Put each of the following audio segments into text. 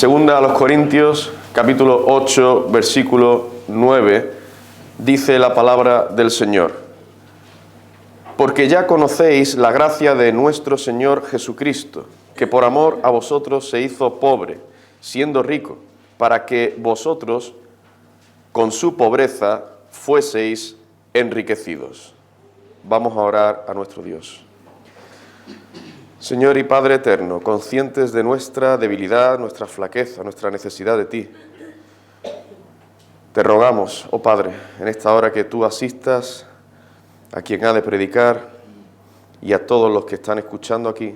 Segunda a los Corintios, capítulo 8, versículo 9, dice la palabra del Señor: porque ya conocéis la gracia de nuestro Señor Jesucristo, que por amor a vosotros se hizo pobre, siendo rico, para que vosotros, con su pobreza, fueseis enriquecidos. Vamos a orar a nuestro Dios. Señor y Padre eterno, conscientes de nuestra debilidad, nuestra flaqueza, nuestra necesidad de ti, te rogamos, oh Padre, en esta hora que tú asistas a quien ha de predicar y a todos los que están escuchando aquí.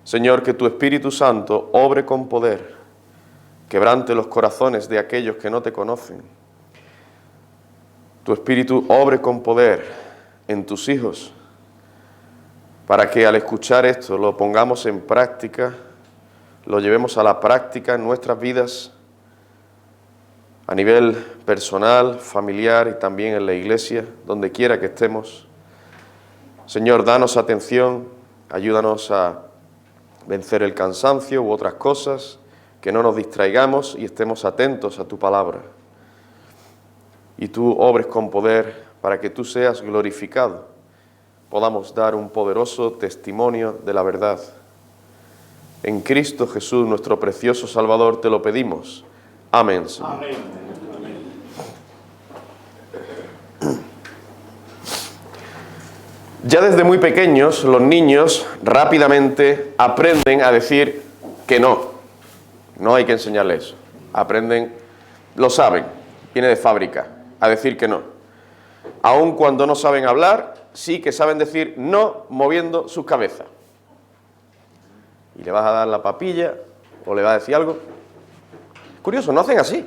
Señor, que tu Espíritu Santo obre con poder, quebrante los corazones de aquellos que no te conocen. Tu Espíritu obre con poder en tus hijos, para que al escuchar esto lo pongamos en práctica, lo llevemos a la práctica en nuestras vidas, a nivel personal, familiar y también en la iglesia, donde quiera que estemos. Señor, danos atención, ayúdanos a vencer el cansancio u otras cosas, que no nos distraigamos y estemos atentos a tu palabra. Y tú obres con poder para que tú seas glorificado, podamos dar un poderoso testimonio de la verdad. En Cristo Jesús, nuestro precioso Salvador, te lo pedimos. Amén, Señor. Amén. Ya desde muy pequeños, los niños rápidamente aprenden a decir que no. No hay que enseñarles eso. Aprenden, lo saben, viene de fábrica, a decir que no. Aun cuando no saben hablar, sí que saben decir no moviendo sus cabezas. Y le vas a dar la papilla o le vas a decir algo. Curioso, no hacen así.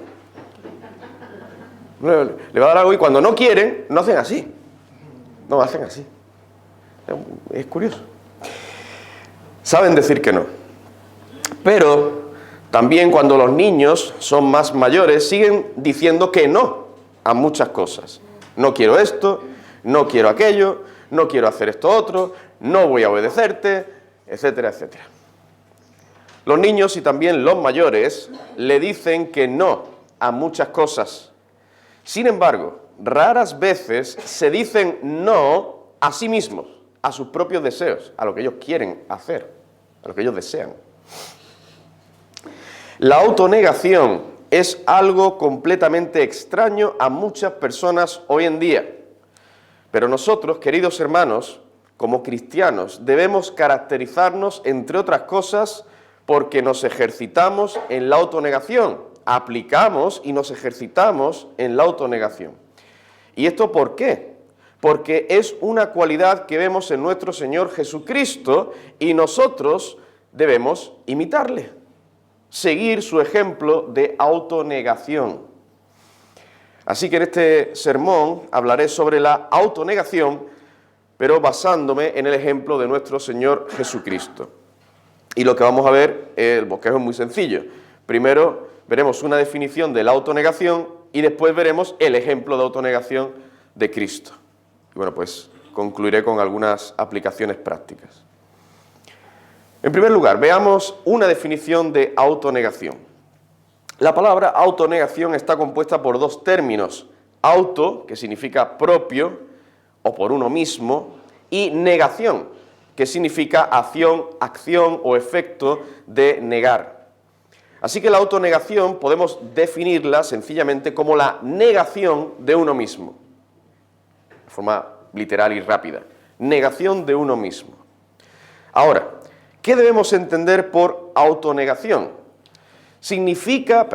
Le va a dar algo y cuando no quieren, no hacen así. No hacen así. Es curioso. Saben decir que no. Pero también cuando los niños son más mayores, siguen diciendo que no a muchas cosas. No quiero esto, no quiero aquello, no quiero hacer esto otro, no voy a obedecerte, etcétera, etcétera. Los niños y también los mayores le dicen que no a muchas cosas. Sin embargo, raras veces se dicen no a sí mismos, a sus propios deseos, a lo que ellos quieren hacer, a lo que ellos desean. La autonegación es algo completamente extraño a muchas personas hoy en día. Pero nosotros, queridos hermanos, como cristianos, debemos caracterizarnos, entre otras cosas, porque nos ejercitamos en la autonegación, aplicamos y nos ejercitamos en la autonegación. ¿Y esto por qué? Porque es una cualidad que vemos en nuestro Señor Jesucristo y nosotros debemos imitarle, seguir su ejemplo de autonegación. Así que en este sermón hablaré sobre la autonegación, pero basándome en el ejemplo de nuestro Señor Jesucristo. Y lo que vamos a ver, el bosquejo es muy sencillo. Primero veremos una definición de la autonegación y después veremos el ejemplo de autonegación de Cristo. Y bueno, pues concluiré con algunas aplicaciones prácticas. En primer lugar, veamos una definición de autonegación. La palabra autonegación está compuesta por dos términos: auto, que significa propio o por uno mismo, y negación, que significa acción, acción o efecto de negar. Así que la autonegación podemos definirla sencillamente como la negación de uno mismo, de forma literal y rápida. Negación de uno mismo. Ahora, ¿qué debemos entender por autonegación? ¿Significa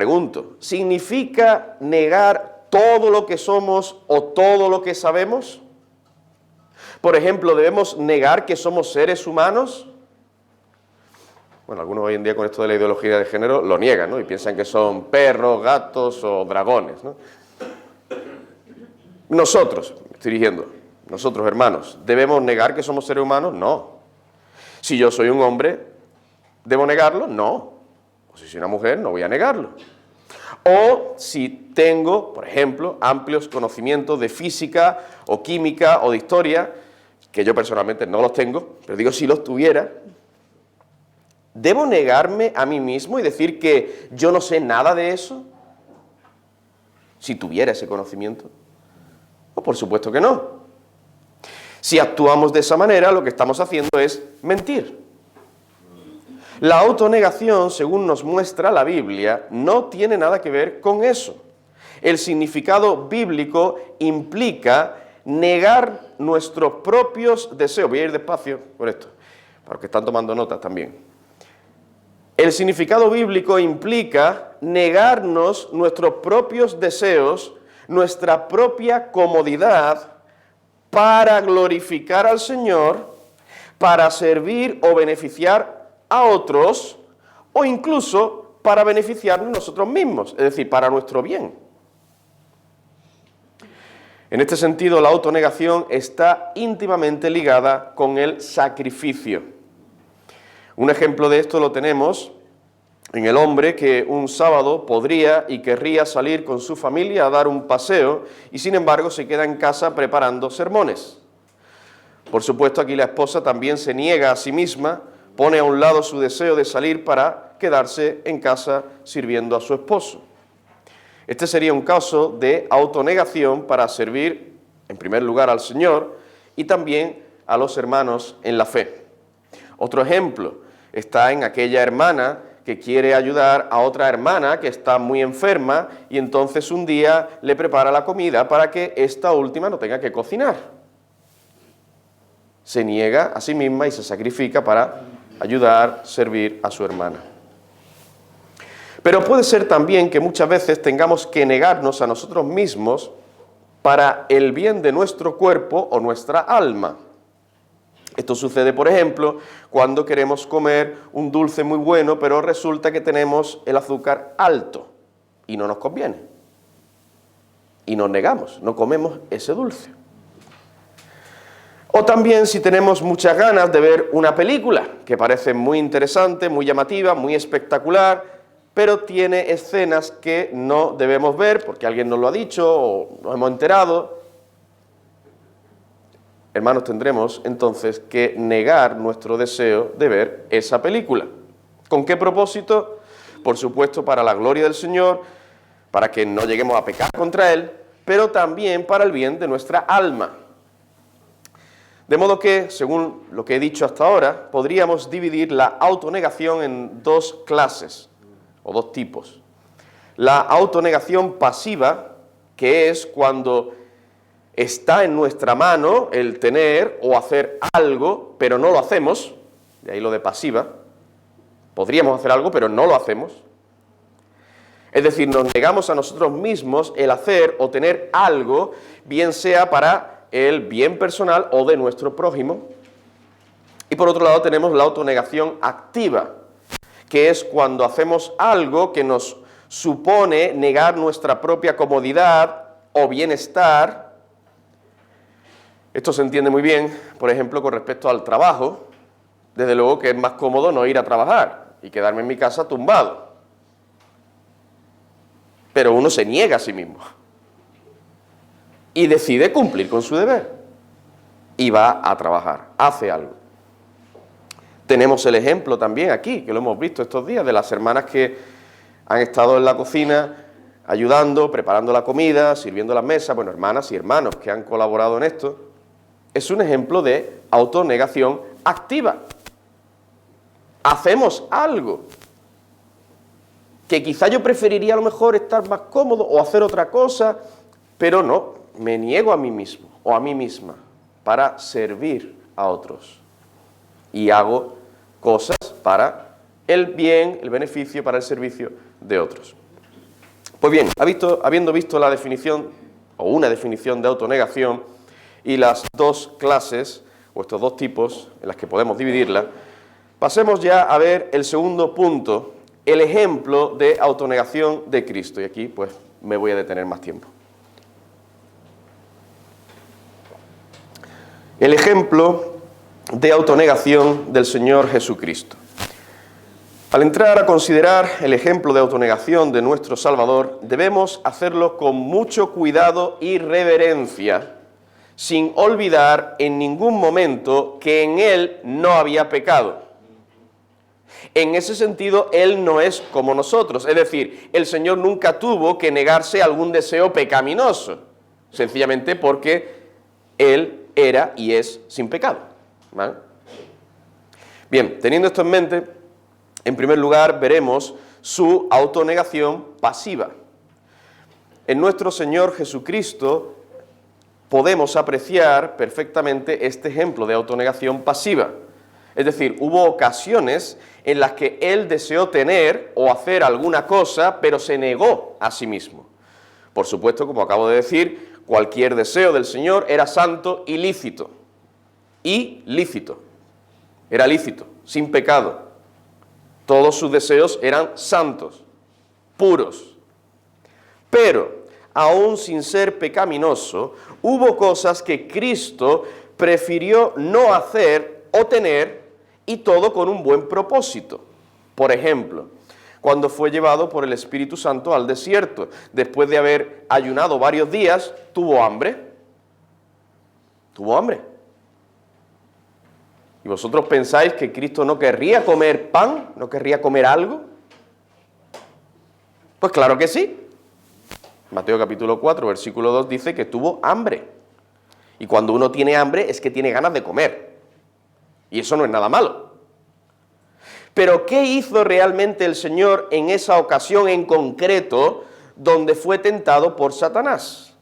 negar todo lo que somos o todo lo que sabemos? Por ejemplo, ¿debemos negar que somos seres humanos? Bueno, algunos hoy en día con esto de la ideología de género lo niegan, ¿no? Y piensan que son perros, gatos o dragones, ¿no? Nosotros, me estoy dirigiendo, nosotros hermanos, ¿debemos negar que somos seres humanos? No. Si yo soy un hombre, ¿debo negarlo? No. O si soy una mujer, no voy a negarlo. O si tengo, por ejemplo, amplios conocimientos de física o química o de historia, que yo personalmente no los tengo, pero digo si los tuviera, ¿Debo negarme a mí mismo y decir que yo no sé nada de eso? Si tuviera ese conocimiento. Pues por supuesto que no. Si actuamos de esa manera, lo que estamos haciendo es mentir. La autonegación, según nos muestra la Biblia, no tiene nada que ver con eso. El significado bíblico implica negar nuestros propios deseos. Voy a ir despacio por esto, para los que están tomando notas también. El significado bíblico implica negarnos nuestros propios deseos, nuestra propia comodidad, para glorificar al Señor, para servir o beneficiar a otros, o incluso para beneficiarnos nosotros mismos, es decir, para nuestro bien. En este sentido, la autonegación está íntimamente ligada con el sacrificio. Un ejemplo de esto lo tenemos en el hombre que un sábado podría y querría salir con su familia a dar un paseo y sin embargo se queda en casa preparando sermones. Por supuesto, aquí la esposa también se niega a sí misma, pone a un lado su deseo de salir para quedarse en casa sirviendo a su esposo. Este sería un caso de autonegación para servir, en primer lugar, al Señor y también a los hermanos en la fe. Otro ejemplo está en aquella hermana que quiere ayudar a otra hermana que está muy enferma y entonces un día le prepara la comida para que esta última no tenga que cocinar. Se niega a sí misma y se sacrifica para ayudar, servir a su hermana. Pero puede ser también que muchas veces tengamos que negarnos a nosotros mismos para el bien de nuestro cuerpo o nuestra alma. Esto sucede, por ejemplo, cuando queremos comer un dulce muy bueno, pero resulta que tenemos el azúcar alto y no nos conviene. Y nos negamos, no comemos ese dulce. O también si tenemos muchas ganas de ver una película que parece muy interesante, muy llamativa, muy espectacular, pero tiene escenas que no debemos ver porque alguien nos lo ha dicho o nos hemos enterado. Hermanos, tendremos entonces que negar nuestro deseo de ver esa película. ¿Con qué propósito? Por supuesto, para la gloria del Señor, para que no lleguemos a pecar contra Él, pero también para el bien de nuestra alma. De modo que, según lo que he dicho hasta ahora, podríamos dividir la autonegación en dos clases, o dos tipos. La autonegación pasiva, que es cuando está en nuestra mano el tener o hacer algo, pero no lo hacemos, de ahí lo de pasiva. Podríamos hacer algo, pero no lo hacemos. Es decir, nos negamos a nosotros mismos el hacer o tener algo, bien sea para el bien personal o de nuestro prójimo. Y por otro lado tenemos la autonegación activa, que es cuando hacemos algo que nos supone negar nuestra propia comodidad o bienestar. Esto se entiende muy bien, por ejemplo, con respecto al trabajo. Desde luego que es más cómodo no ir a trabajar y quedarme en mi casa tumbado. Pero uno se niega a sí mismo y decide cumplir con su deber y va a trabajar, hace algo. Tenemos el ejemplo también aquí, que lo hemos visto estos días, de las hermanas que han estado en la cocina ayudando, preparando la comida, sirviendo las mesas. Bueno, hermanas y hermanos que han colaborado en esto. Es un ejemplo de autonegación activa. Hacemos algo que quizá yo preferiría a lo mejor estar más cómodo o hacer otra cosa, pero no, me niego a mí mismo o a mí misma para servir a otros. Y hago cosas para el bien, el beneficio, para el servicio de otros. Pues bien, habiendo visto la definición, o una definición de autonegación, y las dos clases, o estos dos tipos, en las que podemos dividirla, pasemos ya a ver el segundo punto, el ejemplo de autonegación de Cristo. Y aquí, pues, me voy a detener más tiempo. El ejemplo de autonegación del Señor Jesucristo. Al entrar a considerar el ejemplo de autonegación de nuestro Salvador, debemos hacerlo con mucho cuidado y reverencia, sin olvidar en ningún momento que en Él no había pecado. En ese sentido, Él no es como nosotros. Es decir, el Señor nunca tuvo que negarse a algún deseo pecaminoso, sencillamente porque Él era y es sin pecado, ¿vale? Bien, teniendo esto en mente, en primer lugar veremos su autonegación pasiva. En nuestro Señor Jesucristo podemos apreciar perfectamente este ejemplo de autonegación pasiva. Es decir, hubo ocasiones en las que Él deseó tener o hacer alguna cosa, pero se negó a sí mismo. Por supuesto, como acabo de decir, cualquier deseo del Señor era santo y lícito. Y lícito. Era lícito, sin pecado. Todos sus deseos eran santos, puros. Pero, aún sin ser pecaminoso, hubo cosas que Cristo prefirió no hacer o tener, y todo con un buen propósito. Por ejemplo, cuando fue llevado por el Espíritu Santo al desierto, después de haber ayunado varios días, tuvo hambre. Tuvo hambre. ¿Y vosotros pensáis que Cristo no querría comer pan? ¿No querría comer algo? Pues claro que sí. Mateo capítulo 4, versículo 2 dice que tuvo hambre. Y cuando uno tiene hambre es que tiene ganas de comer. Y eso no es nada malo. Pero ¿qué hizo realmente el Señor en esa ocasión en concreto donde fue tentado por Satanás?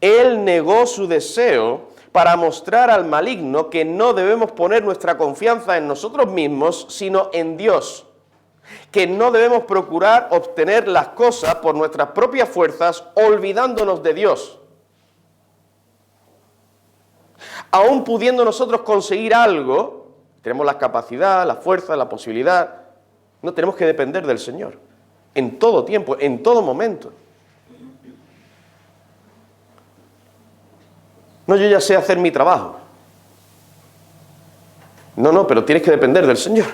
Él negó su deseo para mostrar al maligno que no debemos poner nuestra confianza en nosotros mismos, sino en Dios. Que no debemos procurar obtener las cosas por nuestras propias fuerzas, olvidándonos de Dios. Aún pudiendo nosotros conseguir algo, tenemos la capacidad, la fuerza, la posibilidad, no tenemos que depender del Señor, en todo tiempo, en todo momento. No, yo ya sé hacer mi trabajo. No, pero tienes que depender del Señor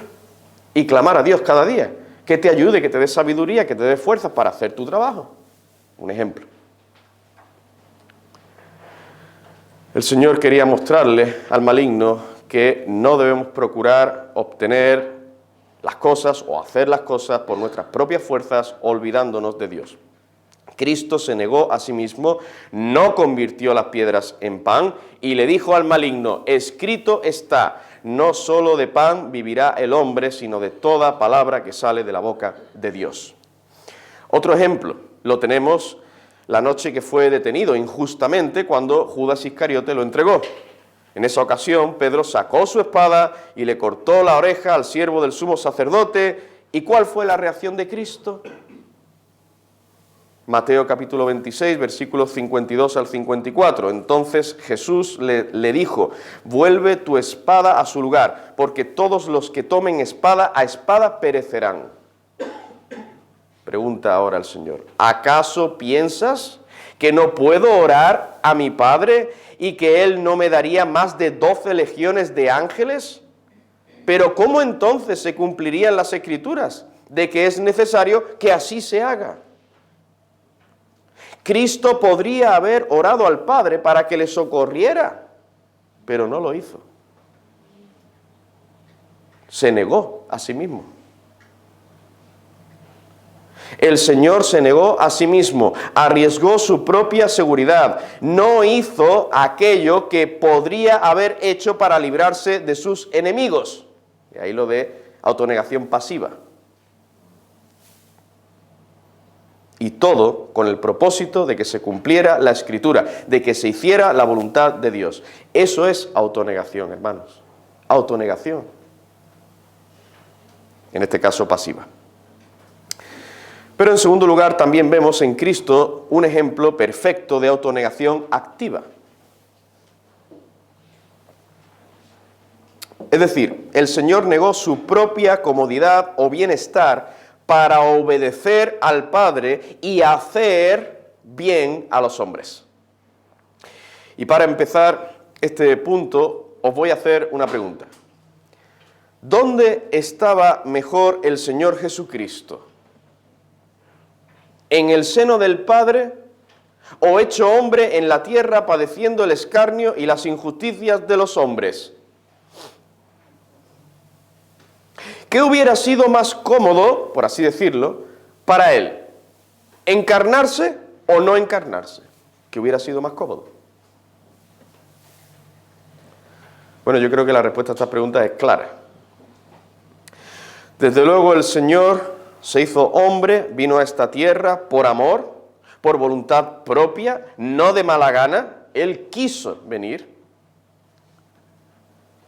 y clamar a Dios cada día, que te ayude, que te dé sabiduría, que te dé fuerzas para hacer tu trabajo. Un ejemplo. El Señor quería mostrarle al maligno que no debemos procurar obtener las cosas o hacer las cosas por nuestras propias fuerzas, olvidándonos de Dios. Cristo se negó a sí mismo, no convirtió las piedras en pan y le dijo al maligno: escrito está, no solo de pan vivirá el hombre, sino de toda palabra que sale de la boca de Dios. Otro ejemplo lo tenemos la noche que fue detenido injustamente cuando Judas Iscariote lo entregó. En esa ocasión, Pedro sacó su espada y le cortó la oreja al siervo del sumo sacerdote. ¿Y cuál fue la reacción de Cristo? Mateo capítulo 26, versículos 52 al 54. Entonces Jesús le dijo: vuelve tu espada a su lugar, porque todos los que tomen espada a espada perecerán. Pregunta ahora el Señor: ¿acaso piensas que no puedo orar a mi Padre y que Él no me daría más de 12 legiones de ángeles? Pero ¿cómo entonces se cumplirían las Escrituras de que es necesario que así se haga? Cristo podría haber orado al Padre para que le socorriera, pero no lo hizo. Se negó a sí mismo. El Señor se negó a sí mismo, arriesgó su propia seguridad, no hizo aquello que podría haber hecho para librarse de sus enemigos. Y ahí lo de autonegación pasiva. Y todo con el propósito de que se cumpliera la Escritura, de que se hiciera la voluntad de Dios. Eso es autonegación, hermanos. Autonegación. En este caso pasiva. Pero en segundo lugar también vemos en Cristo un ejemplo perfecto de autonegación activa. Es decir, el Señor negó su propia comodidad o bienestar para obedecer al Padre y hacer bien a los hombres. Y para empezar este punto, os voy a hacer una pregunta. ¿Dónde estaba mejor el Señor Jesucristo? ¿En el seno del Padre o hecho hombre en la tierra padeciendo el escarnio y las injusticias de los hombres? ¿Qué hubiera sido más cómodo, por así decirlo, para él? ¿Encarnarse o no encarnarse? ¿Qué hubiera sido más cómodo? Bueno, yo creo que la respuesta a estas preguntas es clara. Desde luego el Señor se hizo hombre, vino a esta tierra por amor, por voluntad propia, no de mala gana. Él quiso venir,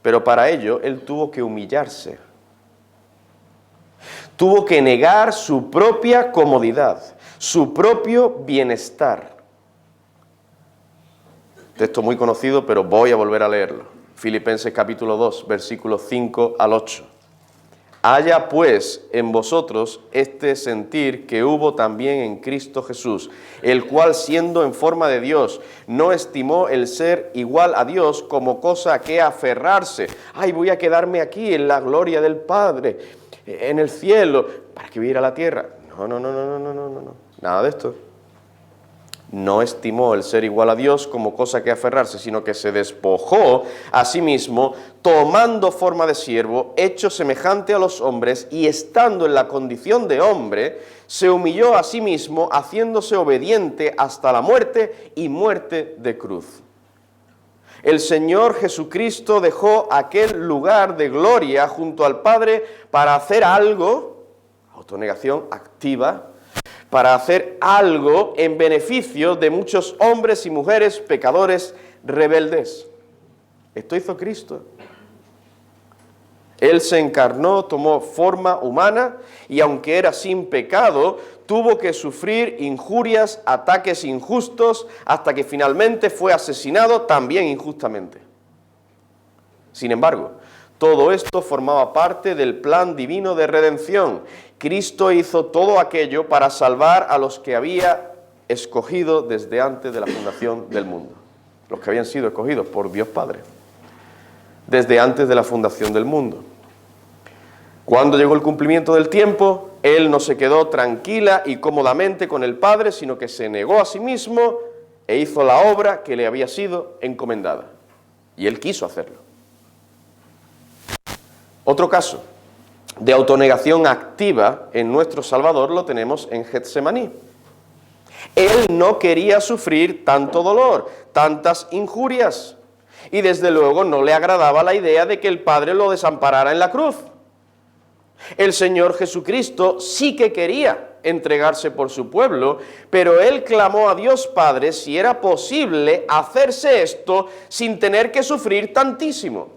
pero para ello Él tuvo que humillarse. Tuvo que negar su propia comodidad, su propio bienestar. Texto muy conocido, pero voy a volver a leerlo. Filipenses capítulo 2, versículos 5 al 8. Haya pues en vosotros este sentir que hubo también en Cristo Jesús, el cual siendo en forma de Dios, no estimó el ser igual a Dios como cosa a que aferrarse. Ay, voy a quedarme aquí en la gloria del Padre, en el cielo, para que viera la tierra. No, nada de esto. No estimó el ser igual a Dios como cosa que aferrarse, sino que se despojó a sí mismo, tomando forma de siervo, hecho semejante a los hombres, y estando en la condición de hombre, se humilló a sí mismo, haciéndose obediente hasta la muerte y muerte de cruz. El Señor Jesucristo dejó aquel lugar de gloria junto al Padre para hacer algo, autonegación activa, para hacer algo en beneficio de muchos hombres y mujeres pecadores rebeldes. Esto hizo Cristo. Él se encarnó, tomó forma humana y aunque era sin pecado, tuvo que sufrir injurias, ataques injustos, hasta que finalmente fue asesinado también injustamente. Sin embargo, todo esto formaba parte del plan divino de redención. Cristo hizo todo aquello para salvar a los que había escogido desde antes de la fundación del mundo. Los que habían sido escogidos por Dios Padre, desde antes de la fundación del mundo. Cuando llegó el cumplimiento del tiempo, Él no se quedó tranquila y cómodamente con el Padre, sino que se negó a sí mismo e hizo la obra que le había sido encomendada. Y Él quiso hacerlo. Otro caso de autonegación activa en nuestro Salvador lo tenemos en Getsemaní. Él no quería sufrir tanto dolor, tantas injurias, y desde luego no le agradaba la idea de que el Padre lo desamparara en la cruz. El Señor Jesucristo sí que quería entregarse por su pueblo, pero Él clamó a Dios Padre si era posible hacerse esto sin tener que sufrir tantísimo.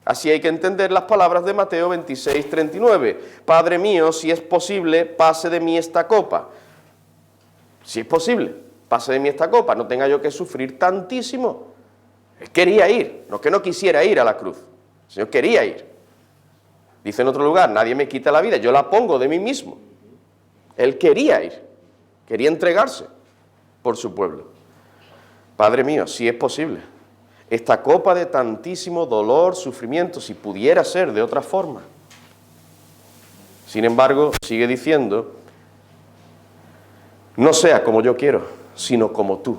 Así hay que entender las palabras de Mateo 26, 39. Padre mío, si es posible, pase de mí esta copa. Si es posible, pase de mí esta copa, no tenga yo que sufrir tantísimo. Él quería ir, no que no quisiera ir a la cruz. El Señor quería ir. Dice en otro lugar, nadie me quita la vida, yo la pongo de mí mismo. Él quería ir, quería entregarse por su pueblo. Padre mío, si es posible, esta copa de tantísimo dolor, sufrimiento, si pudiera ser de otra forma. Sin embargo, sigue diciendo, no sea como yo quiero, sino como tú.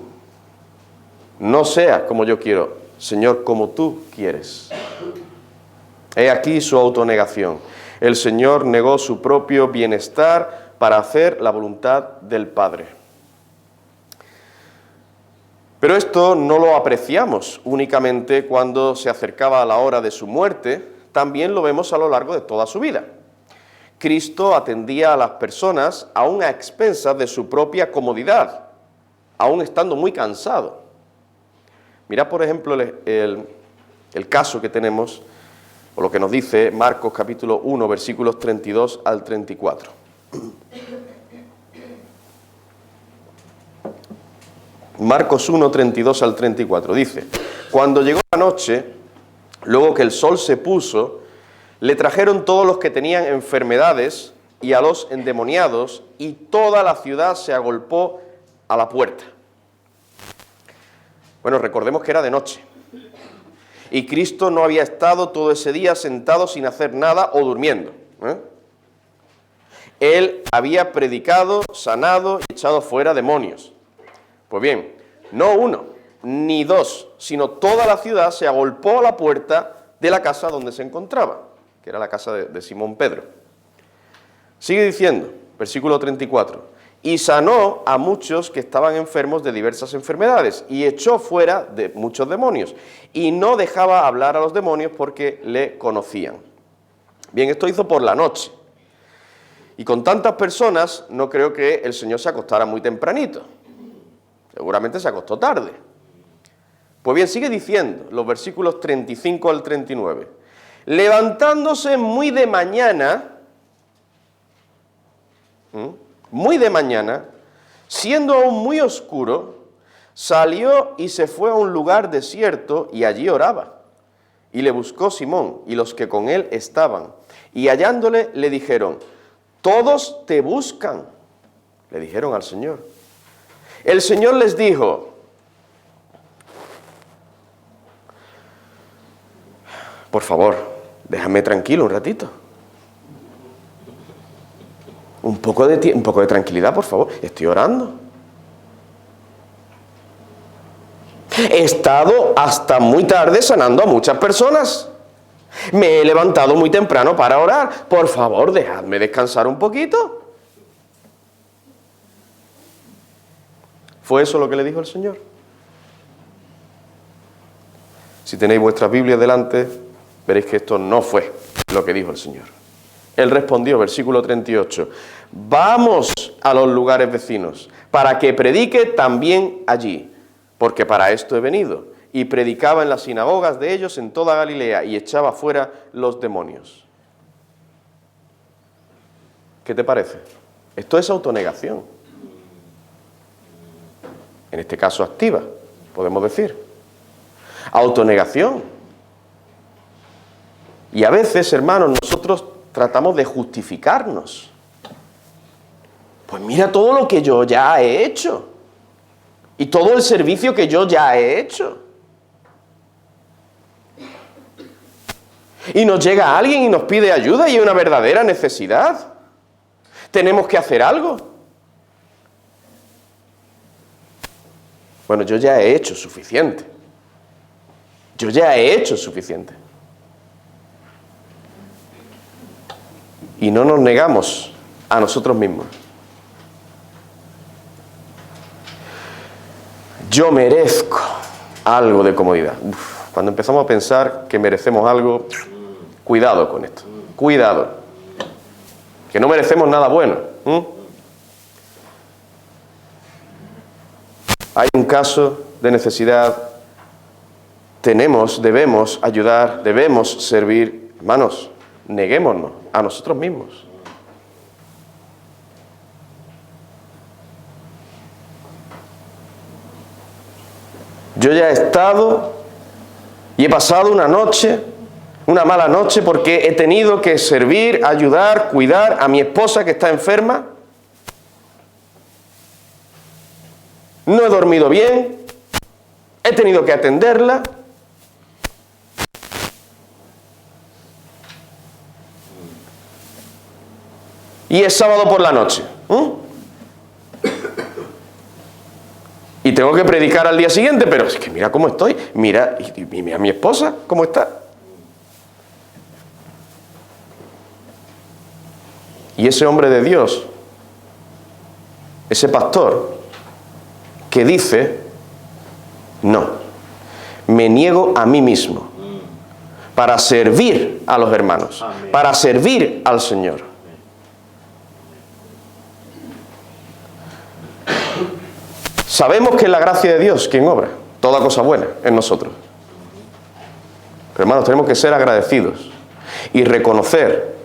No sea como yo quiero, Señor, como tú quieres. He aquí su autonegación. El Señor negó su propio bienestar para hacer la voluntad del Padre. Pero esto no lo apreciamos únicamente cuando se acercaba a la hora de su muerte, también lo vemos a lo largo de toda su vida. Cristo atendía a las personas aún a expensas de su propia comodidad, aún estando muy cansado. Mirad, por ejemplo, el caso que tenemos, o lo que nos dice Marcos capítulo 1, versículos 32 al 34. Marcos 1, 32 al 34, dice, cuando llegó la noche, luego que el sol se puso, le trajeron todos los que tenían enfermedades y a los endemoniados, y toda la ciudad se agolpó a la puerta. Bueno, recordemos que era de noche, y Cristo no había estado todo ese día sentado sin hacer nada o durmiendo. Él había predicado, sanado y echado fuera demonios. Pues bien, no uno, ni dos, sino toda la ciudad se agolpó a la puerta de la casa donde se encontraba. que era la casa de Simón Pedro. Sigue diciendo, versículo 34, y sanó a muchos que estaban enfermos de diversas enfermedades, y echó fuera de muchos demonios, y no dejaba hablar a los demonios porque le conocían. Bien, esto hizo por la noche. Y con tantas personas, no creo que el Señor se acostara muy tempranito. Seguramente se acostó tarde. Pues bien, sigue diciendo, los versículos 35 al 39. Levantándose muy de mañana, siendo aún muy oscuro, salió y se fue a un lugar desierto y allí oraba. Y le buscó Simón y los que con él estaban. Y hallándole le dijeron, todos te buscan, le dijeron al Señor. El Señor les dijo, por favor, déjame tranquilo un ratito. Un poco de tranquilidad, por favor. Estoy orando. He estado hasta muy tarde sanando a muchas personas. Me he levantado muy temprano para orar. Por favor, dejadme descansar un poquito. ¿Fue eso lo que le dijo el Señor? Si tenéis vuestras Biblias delante, veréis que esto no fue lo que dijo el Señor. Él respondió, versículo 38, vamos a los lugares vecinos, para que predique también allí, porque para esto he venido. Y predicaba en las sinagogas de ellos en toda Galilea, y echaba fuera los demonios. ¿Qué te parece? Esto es autonegación. En este caso activa, podemos decir. Autonegación. Y a veces, hermanos, nosotros tratamos de justificarnos. Pues mira todo lo que yo ya he hecho. Y todo el servicio que yo ya he hecho. Y nos llega alguien y nos pide ayuda y hay una verdadera necesidad. Tenemos que hacer algo. Bueno, yo ya he hecho suficiente. Yo ya he hecho suficiente. Y no nos negamos a nosotros mismos. Yo merezco algo de comodidad. Cuando empezamos a pensar que merecemos algo, cuidado con esto. Cuidado. Que no merecemos nada bueno. Hay un caso de necesidad. Debemos ayudar, debemos servir. Hermanos, neguémonos a nosotros mismos. Yo ya he estado y he pasado una mala noche, porque he tenido que servir, ayudar, cuidar a mi esposa que está enferma. No he dormido bien, he tenido que atenderla. Y es sábado por la noche. Y tengo que predicar al día siguiente, pero es que mira cómo estoy. Mira, y mira a mi esposa, cómo está. Y ese hombre de Dios, ese pastor, que dice, no, me niego a mí mismo para servir a los hermanos, para servir al Señor. Sabemos que es la gracia de Dios quien obra toda cosa buena en nosotros. Pero hermanos, tenemos que ser agradecidos y reconocer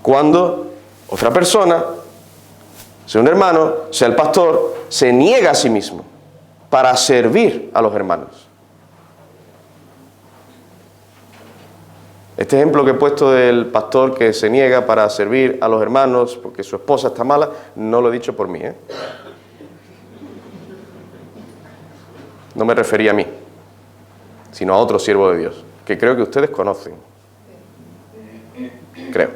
cuando otra persona, sea un hermano, sea el pastor, se niega a sí mismo para servir a los hermanos. Este ejemplo que he puesto del pastor que se niega para servir a los hermanos porque su esposa está mala, no lo he dicho por mí, No me refería a mí, sino a otro siervo de Dios, que creo que ustedes conocen. Creo.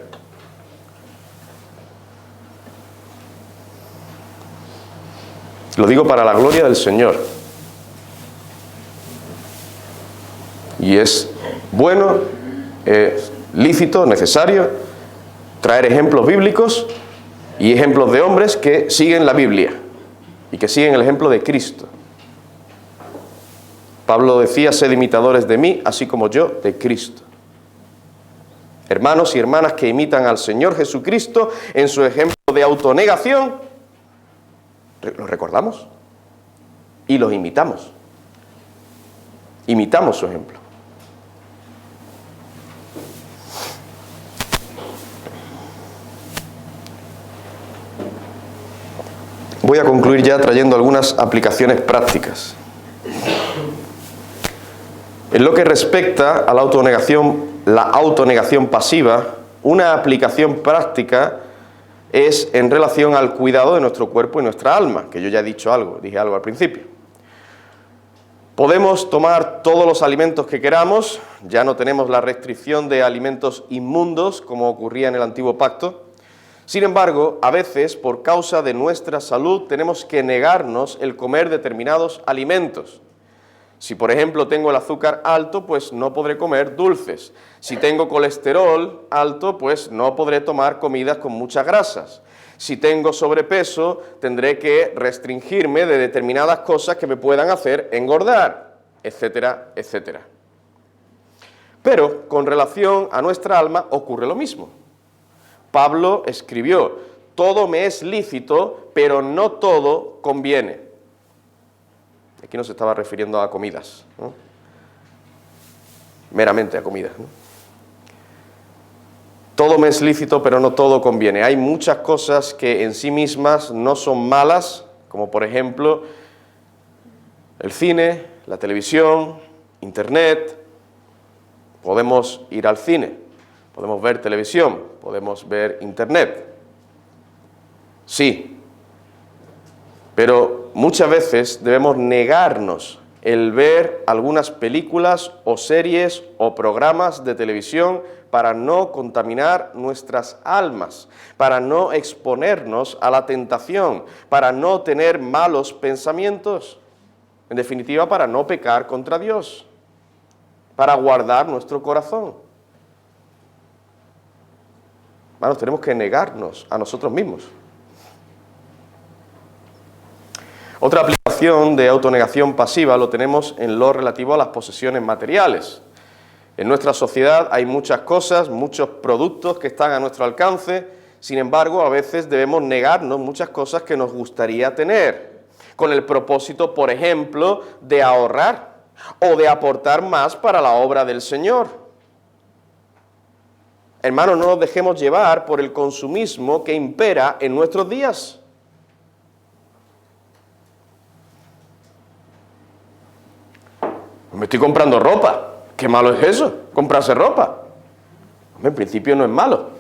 Lo digo para la gloria del Señor. Y es bueno, lícito, necesario, traer ejemplos bíblicos y ejemplos de hombres que siguen la Biblia y que siguen el ejemplo de Cristo. Pablo decía, sed imitadores de mí, así como yo de Cristo. Hermanos y hermanas que imitan al Señor Jesucristo en su ejemplo de autonegación, los recordamos y los imitamos. Imitamos su ejemplo. Voy a concluir ya trayendo algunas aplicaciones prácticas. En lo que respecta a la autonegación pasiva, una aplicación práctica es en relación al cuidado de nuestro cuerpo y nuestra alma, que yo ya dije algo al principio. Podemos tomar todos los alimentos que queramos, ya no tenemos la restricción de alimentos inmundos como ocurría en el Antiguo Pacto. Sin embargo, a veces, por causa de nuestra salud, tenemos que negarnos el comer determinados alimentos. Si, por ejemplo, tengo el azúcar alto, pues no podré comer dulces. Si tengo colesterol alto, pues no podré tomar comidas con muchas grasas. Si tengo sobrepeso, tendré que restringirme de determinadas cosas que me puedan hacer engordar, etcétera, etcétera. Pero con relación a nuestra alma ocurre lo mismo. Pablo escribió, todo me es lícito, pero no todo conviene. Aquí no se estaba refiriendo a comidas, ¿no? Meramente a comidas, ¿no? Todo me es lícito, pero no todo conviene. Hay muchas cosas que en sí mismas no son malas, como por ejemplo el cine, la televisión, internet. Podemos ir al cine, podemos ver televisión, podemos ver internet. Sí, pero muchas veces debemos negarnos el ver algunas películas o series o programas de televisión para no contaminar nuestras almas, para no exponernos a la tentación, para no tener malos pensamientos, en definitiva, para no pecar contra Dios, para guardar nuestro corazón. Hermanos, tenemos que negarnos a nosotros mismos. Otra aplicación de autonegación pasiva lo tenemos en lo relativo a las posesiones materiales. En nuestra sociedad hay muchas cosas, muchos productos que están a nuestro alcance, sin embargo, a veces debemos negarnos muchas cosas que nos gustaría tener, con el propósito, por ejemplo, de ahorrar o de aportar más para la obra del Señor. Hermanos, no nos dejemos llevar por el consumismo que impera en nuestros días. Me estoy comprando ropa. ¿Qué malo es eso? Comprarse ropa. En principio no es malo.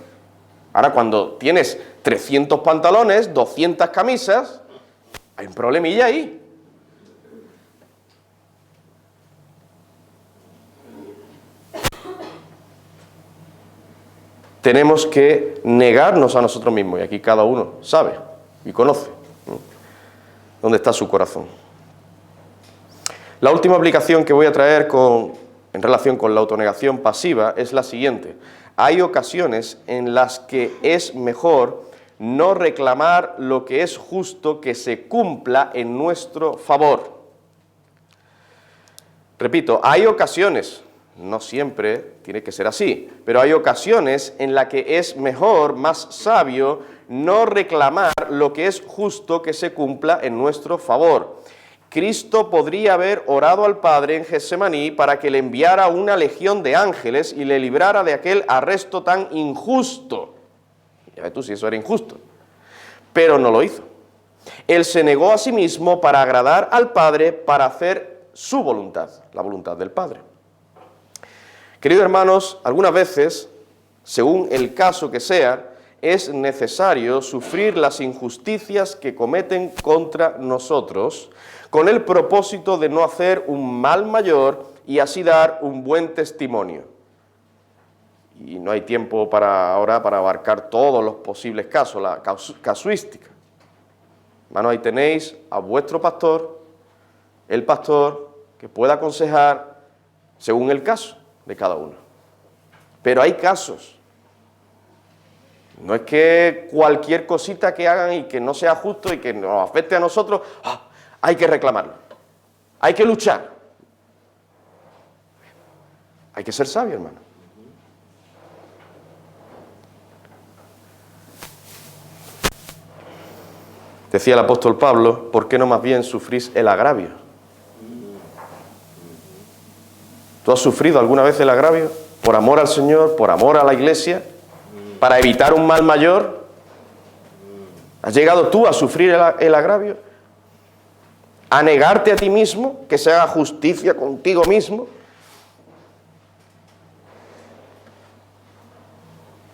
Ahora, cuando tienes 300 pantalones, 200 camisas, hay un problemilla ahí. Tenemos que negarnos a nosotros mismos, y aquí cada uno sabe y conoce dónde está su corazón. La última aplicación que voy a traer en relación con la autonegación pasiva es la siguiente. Hay ocasiones en las que es mejor no reclamar lo que es justo que se cumpla en nuestro favor. Repito, hay ocasiones, no siempre tiene que ser así, pero hay ocasiones en las que es mejor, más sabio, no reclamar lo que es justo que se cumpla en nuestro favor. Cristo podría haber orado al Padre en Getsemaní para que le enviara una legión de ángeles y le librara de aquel arresto tan injusto. Ya ves tú si eso era injusto. Pero no lo hizo. Él se negó a sí mismo para agradar al Padre, para hacer su voluntad, la voluntad del Padre. Queridos hermanos, algunas veces, según el caso que sea, es necesario sufrir las injusticias que cometen contra nosotros, con el propósito de no hacer un mal mayor y así dar un buen testimonio. Y no hay tiempo ahora para abarcar todos los posibles casos, la casuística. Hermanos, ahí tenéis a vuestro pastor, el pastor que pueda aconsejar según el caso de cada uno. Pero hay casos. No es que cualquier cosita que hagan y que no sea justo y que nos afecte a nosotros, hay que reclamarlo. Hay que luchar. Hay que ser sabio, hermano. Decía el apóstol Pablo, ¿por qué no más bien sufrís el agravio? ¿Tú has sufrido alguna vez el agravio? ¿Por amor al Señor, por amor a la Iglesia? ¿Para evitar un mal mayor? ¿Has llegado tú a sufrir el agravio? ¿A negarte a ti mismo, que se haga justicia contigo mismo?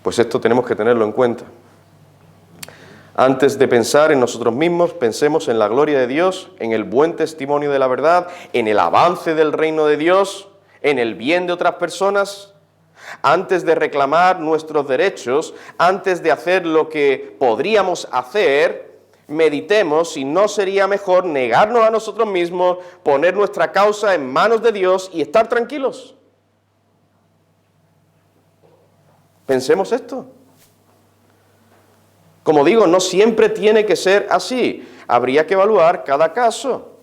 Pues esto tenemos que tenerlo en cuenta. Antes de pensar en nosotros mismos, pensemos en la gloria de Dios, en el buen testimonio de la verdad, en el avance del reino de Dios, en el bien de otras personas. Antes de reclamar nuestros derechos, antes de hacer lo que podríamos hacer, meditemos si no sería mejor negarnos a nosotros mismos, poner nuestra causa en manos de Dios y estar tranquilos. Pensemos esto. Como digo, no siempre tiene que ser así. Habría que evaluar cada caso.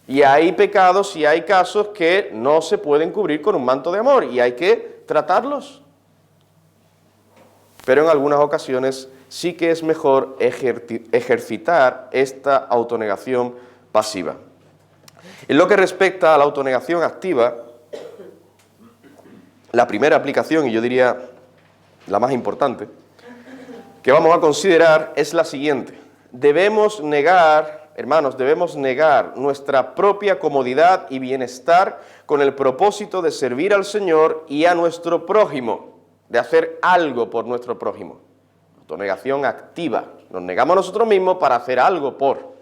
Y hay pecados y hay casos que no se pueden cubrir con un manto de amor y hay que tratarlos. Pero en algunas ocasiones sí que es mejor ejercitar esta autonegación pasiva. En lo que respecta a la autonegación activa, la primera aplicación, y yo diría la más importante, que vamos a considerar es la siguiente. Debemos negar, hermanos, debemos negar nuestra propia comodidad y bienestar con el propósito de servir al Señor y a nuestro prójimo, de hacer algo por nuestro prójimo. Autonegación activa. Nos negamos a nosotros mismos para hacer algo por.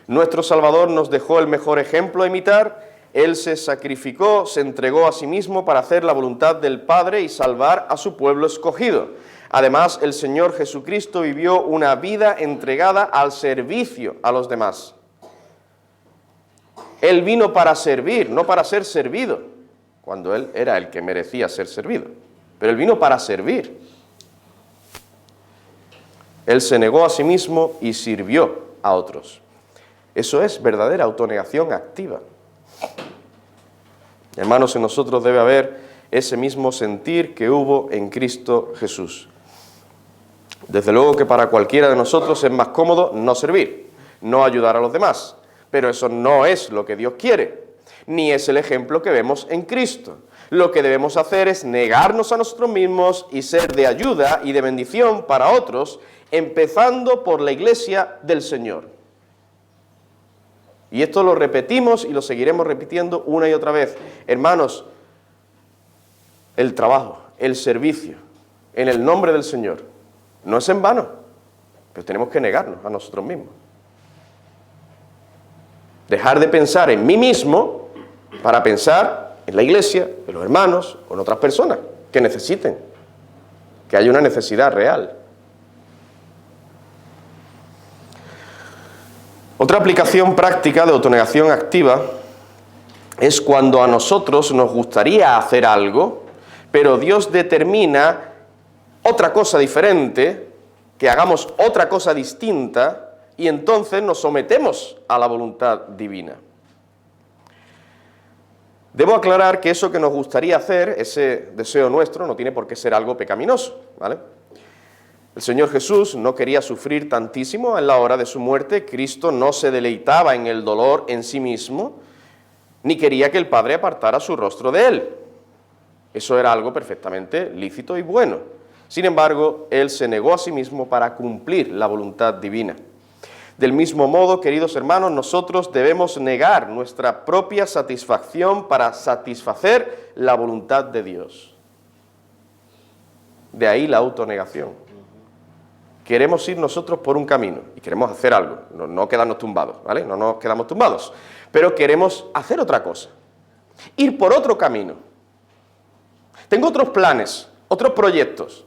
Nuestro Salvador nos dejó el mejor ejemplo a imitar. Él se sacrificó, se entregó a sí mismo para hacer la voluntad del Padre y salvar a su pueblo escogido. Además, el Señor Jesucristo vivió una vida entregada al servicio a los demás. Él vino para servir, no para ser servido, cuando Él era el que merecía ser servido. Pero Él vino para servir. Él se negó a sí mismo y sirvió a otros. Eso es verdadera autonegación activa. Hermanos, en nosotros debe haber ese mismo sentir que hubo en Cristo Jesús. Desde luego que para cualquiera de nosotros es más cómodo no servir, no ayudar a los demás, pero eso no es lo que Dios quiere, ni es el ejemplo que vemos en Cristo. Lo que debemos hacer es negarnos a nosotros mismos y ser de ayuda y de bendición para otros, empezando por la Iglesia del Señor. Y esto lo repetimos y lo seguiremos repitiendo una y otra vez. Hermanos, el trabajo, el servicio, en el nombre del Señor, no es en vano, pero tenemos que negarnos a nosotros mismos. Dejar de pensar en mí mismo para pensar en la Iglesia, en los hermanos o en otras personas que necesiten, que haya una necesidad real. Otra aplicación práctica de autonegación activa es cuando a nosotros nos gustaría hacer algo, pero Dios determina otra cosa diferente, que hagamos otra cosa distinta, y entonces nos sometemos a la voluntad divina. Debo aclarar que eso que nos gustaría hacer, ese deseo nuestro, no tiene por qué ser algo pecaminoso, ¿vale? El Señor Jesús no quería sufrir tantísimo en la hora de su muerte. Cristo no se deleitaba en el dolor en sí mismo, ni quería que el Padre apartara su rostro de Él. Eso era algo perfectamente lícito y bueno. Sin embargo, Él se negó a sí mismo para cumplir la voluntad divina. Del mismo modo, queridos hermanos, nosotros debemos negar nuestra propia satisfacción para satisfacer la voluntad de Dios. De ahí la autonegación. Queremos ir nosotros por un camino y queremos hacer algo, no quedarnos tumbados, ¿vale? No nos quedamos tumbados, pero queremos hacer otra cosa, ir por otro camino. Tengo otros planes, otros proyectos,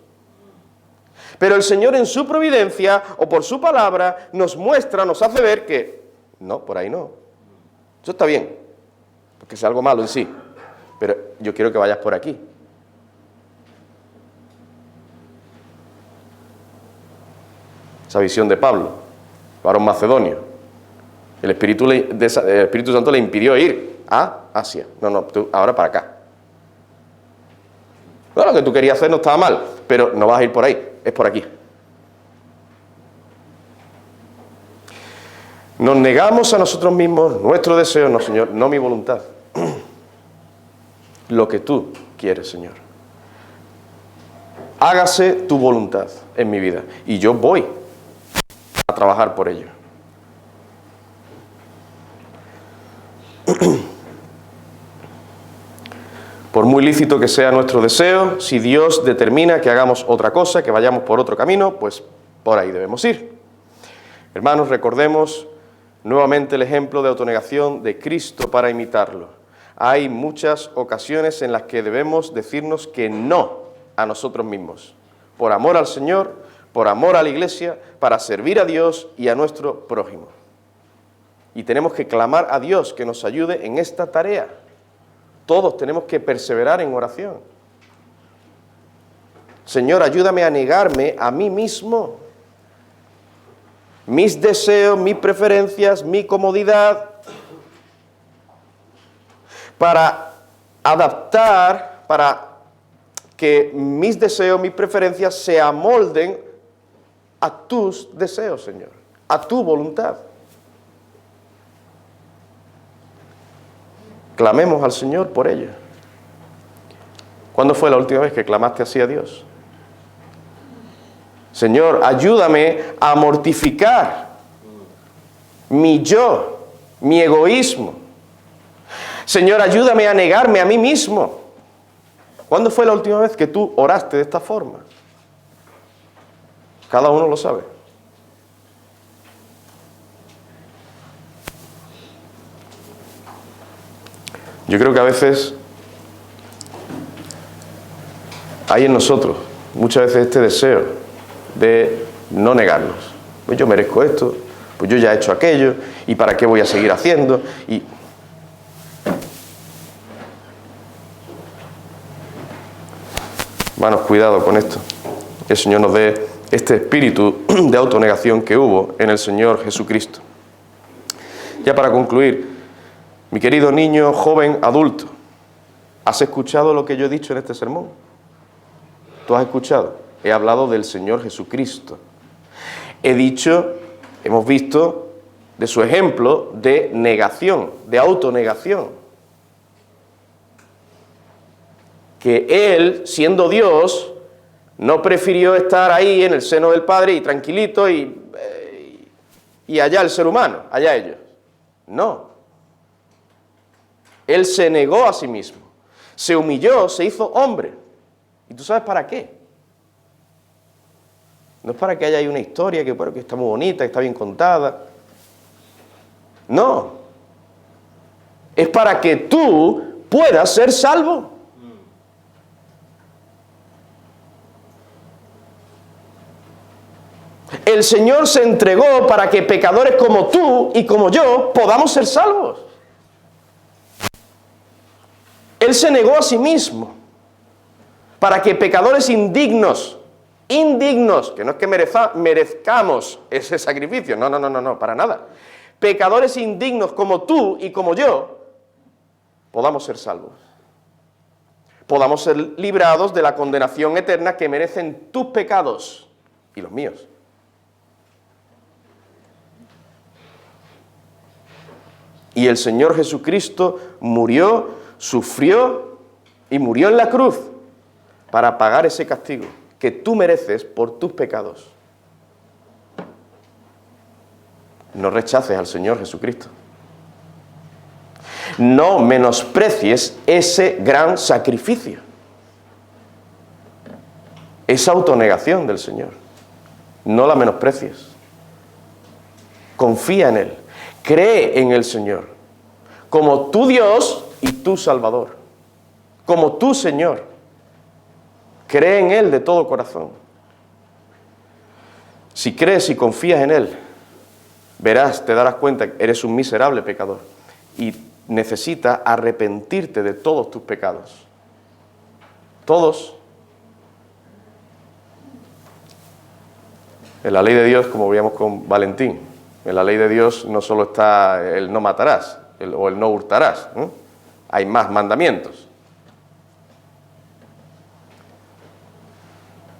pero el Señor en su providencia o por su palabra nos muestra, nos hace ver que no, por ahí no. Eso está bien, porque es algo malo en sí, pero yo quiero que vayas por aquí. Esa visión de Pablo, varón macedonio. El Espíritu Santo le impidió ir a Asia. No, tú ahora para acá. Bueno, lo que tú querías hacer no estaba mal, pero no vas a ir por ahí, es por aquí. Nos negamos a nosotros mismos, nuestro deseo, no, Señor, no mi voluntad. Lo que tú quieres, Señor. Hágase tu voluntad en mi vida. Y yo voy a trabajar por ello. Por muy lícito que sea nuestro deseo, si Dios determina que hagamos otra cosa, que vayamos por otro camino, pues por ahí debemos ir. Hermanos, recordemos nuevamente el ejemplo de autonegación de Cristo para imitarlo. Hay muchas ocasiones en las que debemos decirnos que no a nosotros mismos, por amor al Señor, por amor a la Iglesia, para servir a Dios y a nuestro prójimo. Y tenemos que clamar a Dios que nos ayude en esta tarea. Todos tenemos que perseverar en oración. Señor, ayúdame a negarme a mí mismo. Mis deseos, mis preferencias, mi comodidad, para adaptar, para que mis deseos, mis preferencias se amolden a tus deseos, Señor, a tu voluntad. Clamemos al Señor por ello. ¿Cuándo fue la última vez que clamaste así a Dios? Señor, ayúdame a mortificar mi yo, mi egoísmo. Señor, ayúdame a negarme a mí mismo. ¿Cuándo fue la última vez que tú oraste de esta forma? Cada uno lo sabe. Yo creo que a veces hay en nosotros muchas veces este deseo de no negarnos. Pues yo merezco esto, pues yo ya he hecho aquello, ¿y para qué voy a seguir haciendo? Y hermanos, cuidado con esto. Que el Señor nos dé este espíritu de autonegación que hubo en el Señor Jesucristo. Ya para concluir, mi querido niño, joven, adulto, ¿has escuchado lo que yo he dicho en este sermón? ¿Tú has escuchado? He hablado del Señor Jesucristo. He dicho, hemos visto, de su ejemplo de negación, de autonegación. Que Él, siendo Dios, no prefirió estar ahí en el seno del Padre y tranquilito y allá el ser humano, allá ellos. No. Él se negó a sí mismo, se humilló, se hizo hombre. ¿Y tú sabes para qué? No es para que haya ahí una historia que, bueno, que está muy bonita, que está bien contada. No. Es para que tú puedas ser salvo. El Señor se entregó para que pecadores como tú y como yo podamos ser salvos. Él se negó a sí mismo para que pecadores indignos, que no es que merezcamos ese sacrificio, no, para nada. Pecadores indignos como tú y como yo, podamos ser salvos. Podamos ser librados de la condenación eterna que merecen tus pecados y los míos. Y el Señor Jesucristo murió, sufrió y murió en la cruz para pagar ese castigo que tú mereces por tus pecados. No rechaces al Señor Jesucristo. No menosprecies ese gran sacrificio. Esa autonegación del Señor. No la menosprecies. Confía en Él. Cree en el Señor. Como tu Dios y tu Salvador. Como tu Señor. Cree en Él de todo corazón. Si crees y confías en Él, verás, te darás cuenta que eres un miserable pecador. Y necesitas arrepentirte de todos tus pecados. Todos. En la ley de Dios, como veíamos con Valentín, en la ley de Dios no solo está el no matarás o el no hurtarás, ¿no? Hay más mandamientos.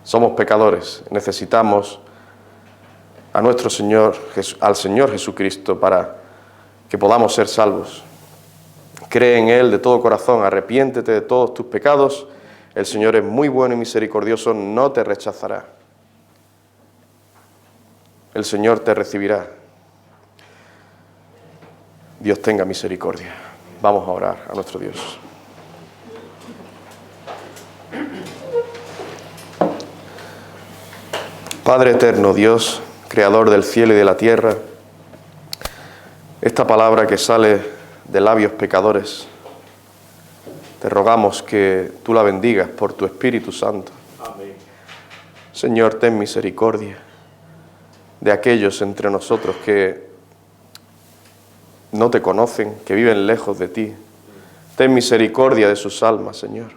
Somos pecadores, necesitamos a nuestro Señor, al Señor Jesucristo para que podamos ser salvos. Cree en Él de todo corazón, arrepiéntete de todos tus pecados. El Señor es muy bueno y misericordioso, no te rechazará. El Señor te recibirá. Dios tenga misericordia. Vamos a orar a nuestro Dios. Padre eterno, Dios, creador del cielo y de la tierra, esta palabra que sale de labios pecadores, te rogamos que tú la bendigas por tu Espíritu Santo. Amén. Señor, ten misericordia de aquellos entre nosotros que no te conocen, que viven lejos de ti. Ten misericordia de sus almas, Señor.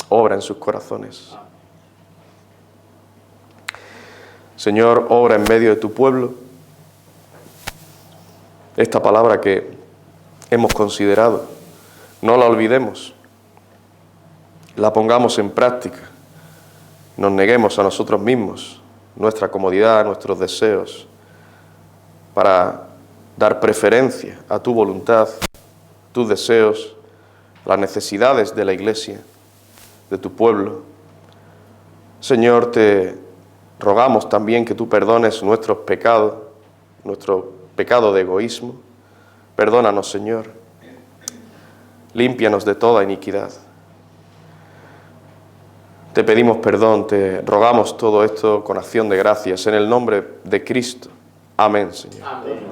Obra en sus corazones. Señor, obra en medio de tu pueblo. Esta palabra que hemos considerado, no la olvidemos. La pongamos en práctica. Nos neguemos a nosotros mismos, nuestra comodidad, nuestros deseos, para dar preferencia a tu voluntad, tus deseos, las necesidades de la Iglesia, de tu pueblo. Señor, te rogamos también que tú perdones nuestros pecados, nuestro pecado de egoísmo. Perdónanos, Señor. Límpianos de toda iniquidad. Te pedimos perdón, te rogamos todo esto con acción de gracias, en el nombre de Cristo. Amén, Señor. Amén.